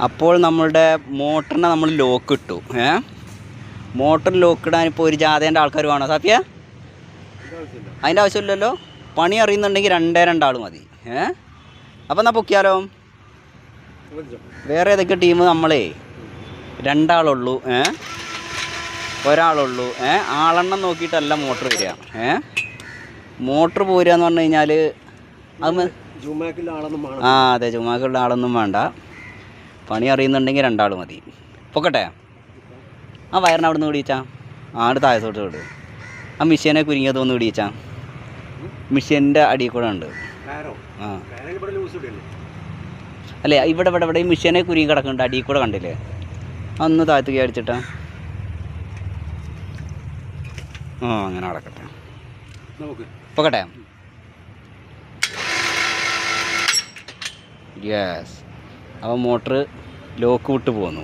അപ്പോൾ നമ്മളുടെ മോട്ടറിനെ നമ്മൾ ലോക്ക് ഇട്ടു. മോട്ടർ ലോക്ക് ഇടാൻ ഇപ്പോൾ ഒരു ജാഥേൻ്റെ ആൾക്കാർ വേണോ സാഫിയ? അതിൻ്റെ ആവശ്യമില്ലല്ലോ. പണി അറിയുന്നുണ്ടെങ്കിൽ രണ്ടേ ആൾ മതി. അപ്പോൾ എന്നാൽ പൊക്കിയാലോ? വേറെ ഏതൊക്കെ ടീം? നമ്മളേ രണ്ടാളുള്ളൂ, ഒരാളുള്ളൂ. ആളെണ്ണം നോക്കിയിട്ടല്ല മോട്ടർ വരിക. മോട്ടർ പോരുക എന്ന് പറഞ്ഞു കഴിഞ്ഞാൽ അത് അതെ, ജുമാക്കുള്ള ആളൊന്നും വേണ്ട. പണി അറിയുന്നുണ്ടെങ്കിൽ രണ്ടാൾ മതി. പൊക്കട്ടെ? ആ വയറിനെ അവിടെ നിന്ന് പിടിച്ചാൽ ആട് താഴത്തോട്ട് വിട്. ആ മിഷ്യനെ കുരുങ്ങിയതൊന്ന് പിടിച്ചാൽ മിഷ്യൻ്റെ അടിയിൽ കൂടെ ഉണ്ട്. അല്ലേ, ഇവിടെ ഈ മിഷ്യനെ കുരുങ്ങി കിടക്കുന്നുണ്ട്, അടിയിൽ കൂടെ കണ്ടില്ലേ? അന്ന് താഴത്തേക്ക് അടിച്ചിട്ടാ. അങ്ങനെ നടക്കട്ടെ. പൊക്കട്ടെ? യെസ്. അപ്പോൾ മോട്ടർ ലോക്ക് വിട്ട് പോന്നു.